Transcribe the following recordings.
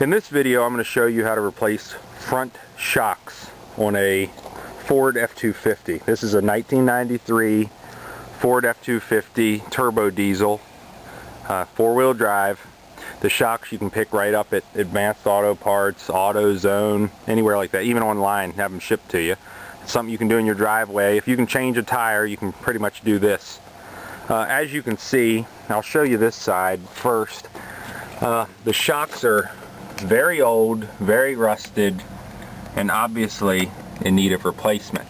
In this video, I'm going to show you how to replace front shocks on a Ford F250. This is a 1993 Ford F250 turbo diesel, four-wheel drive. The shocks you can pick right up at Advanced Auto Parts, AutoZone, anywhere like that, even online, have them shipped to you. It's something you can do in your driveway. If you can change a tire, you can pretty much do this. As you can see, I'll show you this side first. The shocks are very old, very rusted, and obviously in need of replacement.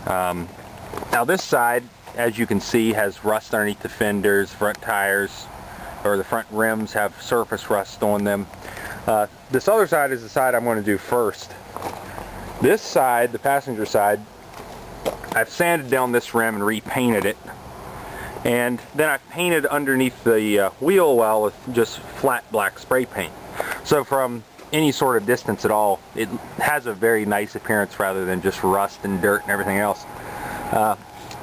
Now this side, as you can see, has rust underneath the fenders. Front tires, or the front rims, have surface rust on them. This other side is the side I'm going to do first. This side, the passenger side, I've sanded down this rim and repainted it. And then I've painted underneath the wheel well with just flat black spray paint. So from any sort of distance at all, it has a very nice appearance rather than just rust and dirt and everything else.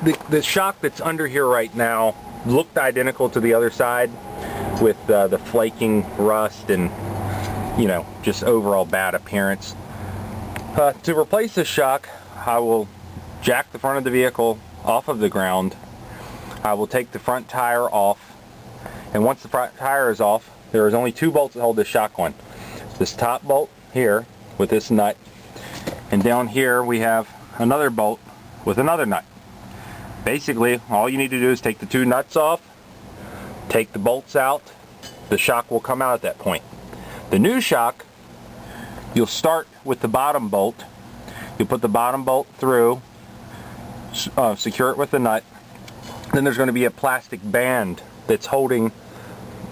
The shock that's under here right now looked identical to the other side, with the flaking rust and, you know, just overall bad appearance. To replace this shock, I will jack the front of the vehicle off of the ground. I will take the front tire off, and once the front tire is off, there is only two bolts that hold this shock on. This top bolt here with this nut, and down here we have another bolt with another nut. Basically, all you need to do is take the two nuts off, take the bolts out, the shock will come out at that point. The new shock, you'll start with the bottom bolt. You'll put the bottom bolt through, secure it with the nut. Then there's going to be a plastic band that's holding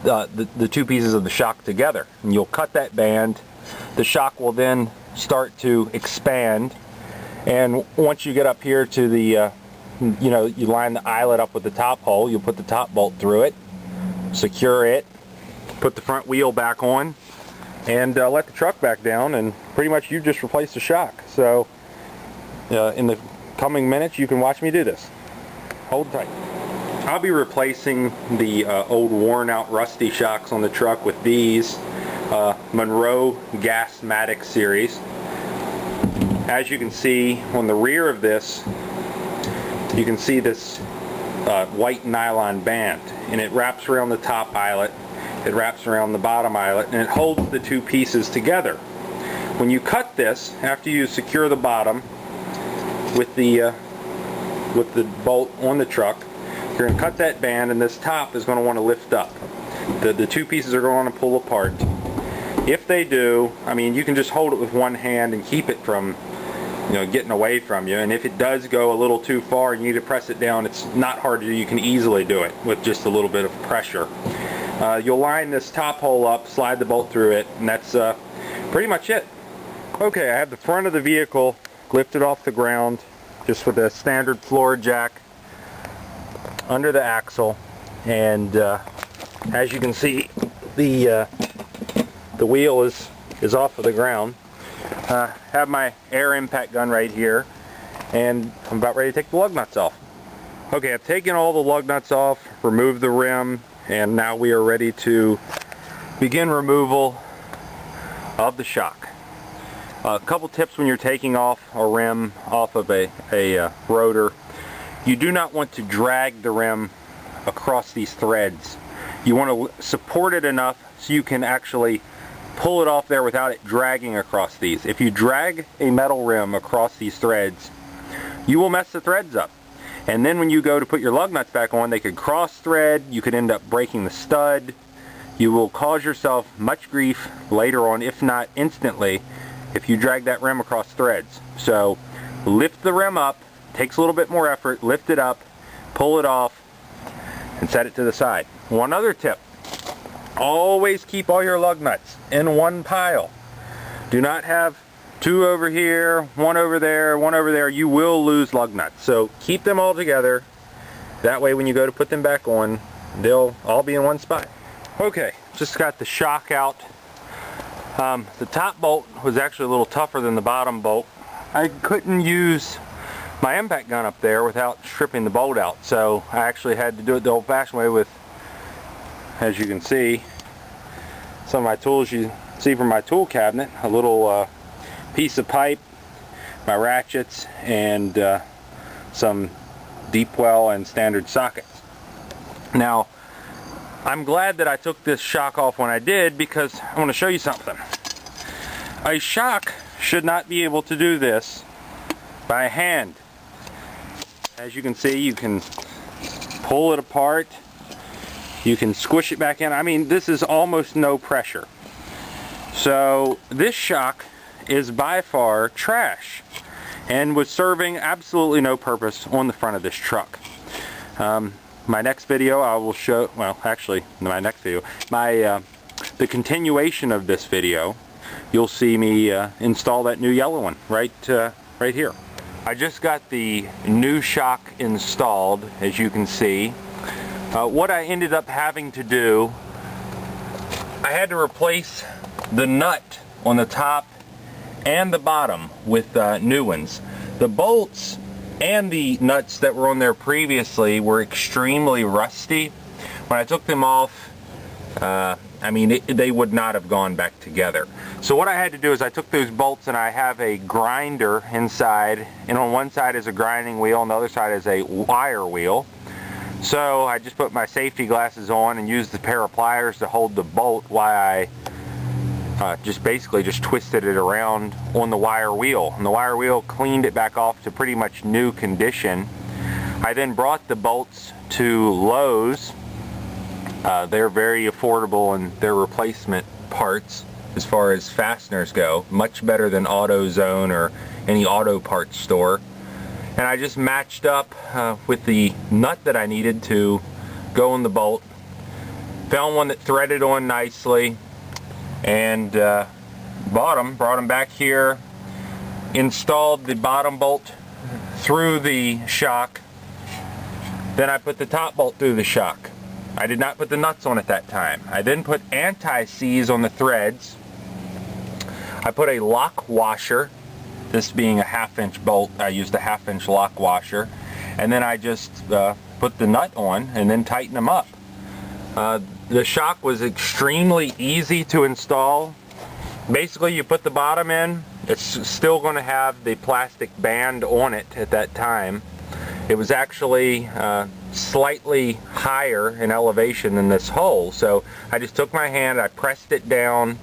the two pieces of the shock together. And you'll cut that band. The shock will then start to expand. And once you get up here to the, you line the eyelet up with the top hole, you'll put the top bolt through it, secure it, put the front wheel back on, and let the truck back down, and pretty much you just replace the shock. So in the coming minutes, you can watch me do this. Hold tight. I'll be replacing the old worn out rusty shocks on the truck with these Monroe Gasmatic series. As you can see on the rear of this, you can see this white nylon band, and it wraps around the top eyelet, it wraps around the bottom eyelet, and it holds the two pieces together. When you cut this, after you secure the bottom with the bolt on the truck, you're going to cut that band, and this top is going to want to lift up. The two pieces are going to pull apart. If they do, I mean, you can just hold it with one hand and keep it from, getting away from you. And if it does go a little too far and you need to press it down, it's not hard to do. You can easily do it with just a little bit of pressure. You'll line this top hole up, slide the bolt through it, and that's pretty much it. Okay, I have the front of the vehicle lifted off the ground just with a standard floor jack under the axle, and as you can see, the wheel is off of the ground. Have my air impact gun right here, and I'm about ready to take the lug nuts off. Okay, I've taken all the lug nuts off, removed the rim, and now we are ready to begin removal of the shock. A couple tips when you're taking off a rim off of a rotor. You do not want to drag the rim across these threads. You want to support it enough so you can actually pull it off there without it dragging across these. If you drag a metal rim across these threads, you will mess the threads up. And then when you go to put your lug nuts back on, they could cross thread, you could end up breaking the stud. You will cause yourself much grief later on, if not instantly, if you drag that rim across threads. So lift the rim up. Takes a little bit more effort. Lift it up, pull it off, and set it to the side. One other tip: always keep all your lug nuts in one pile. Do not have two over here, one over there, one over there. You will lose lug nuts. So keep them all together. That way when you go to put them back on, they'll all be in one spot. Okay, just got the shock out. The top bolt was actually a little tougher than the bottom bolt. I couldn't use my impact gun up there without stripping the bolt out, so I actually had to do it the old-fashioned way with, as you can see, some of my tools. You see from my tool cabinet, a little piece of pipe, my ratchets, and some deep well and standard sockets. Now, I'm glad that I took this shock off when I did, because I want to show you something. A shock should not be able to do this by hand. As you can see, you can pull it apart, you can squish it back in. I mean, this is almost no pressure. So this shock is by far trash and was serving absolutely no purpose on the front of this truck. My next video I will show, well actually my next video, the continuation of this video, you'll see me install that new yellow one right here. I just got the new shock installed, as you can see. What I ended up having to do, I had to replace the nut on the top and the bottom with new ones. The bolts and the nuts that were on there previously were extremely rusty. When I took them off, I mean, they would not have gone back together. So what I had to do is I took those bolts, and I have a grinder inside, and on one side is a grinding wheel and the other side is a wire wheel. So I just put my safety glasses on and used the pair of pliers to hold the bolt while I just basically twisted it around on the wire wheel. And the wire wheel cleaned it back off to pretty much new condition. I then brought the bolts to Lowe's. They're very affordable in their replacement parts as far as fasteners go. Much better than AutoZone or any auto parts store. And I just matched up with the nut that I needed to go in the bolt. Found one that threaded on nicely, and brought them back here, installed the bottom bolt through the shock, then I put the top bolt through the shock. I did not put the nuts on at that time. I then put anti-seize on the threads. I put a lock washer, this being a 1/2-inch bolt, I used a 1/2-inch lock washer, and then I just put the nut on and then tighten them up. The shock was extremely easy to install. Basically, you put the bottom in, it's still going to have the plastic band on it at that time. It was actually slightly higher in elevation than this hole, so I just took my hand, I pressed it down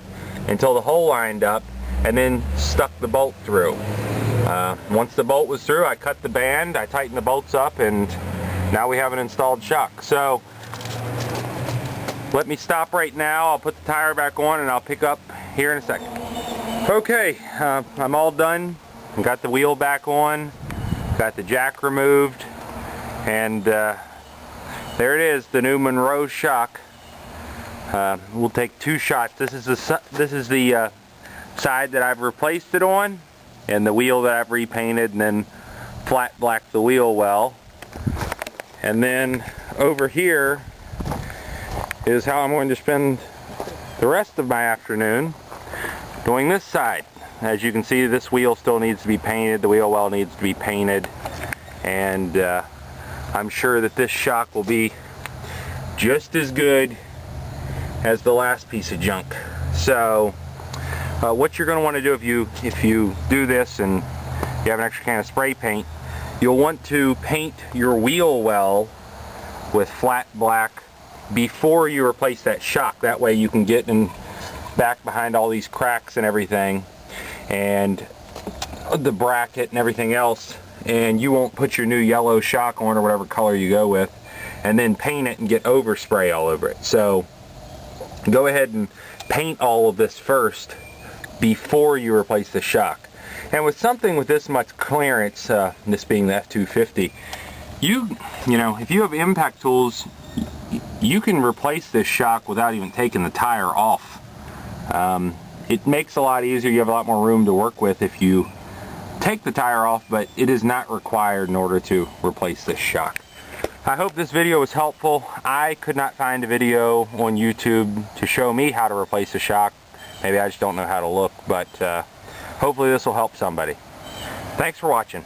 until the hole lined up, and then stuck the bolt through. Once the bolt was through, I cut the band, I tightened the bolts up, and now we have an installed shock. So let me stop right now. I'll put the tire back on and I'll pick up here in a second. Okay, I'm all done. Got the wheel back on, got the jack removed, and there it is, the new Monroe shock. We'll take 2 shots. This is the side that I've replaced it on, and the wheel that I've repainted and then flat blacked the wheel well. And then over here is how I'm going to spend the rest of my afternoon, doing this side. As you can see, this wheel still needs to be painted, the wheel well needs to be painted, and I'm sure that this shock will be just as good as the last piece of junk. So what you're going to want to do if you do this and you have an extra can of spray paint, you'll want to paint your wheel well with flat black before you replace that shock. That way you can get in back behind all these cracks and everything, and the bracket and everything else, and you won't put your new yellow shock on, or whatever color you go with, and then paint it and get overspray all over it. So go ahead and paint all of this first before you replace the shock. And with something with this much clearance, this being the F250, you know, if you have impact tools, you can replace this shock without even taking the tire off. It makes it a lot easier. You have a lot more room to work with if you take the tire off, but it is not required in order to replace this shock. I hope this video was helpful. I could not find a video on YouTube to show me how to replace a shock. Maybe I just don't know how to look, but hopefully this will help somebody. Thanks for watching.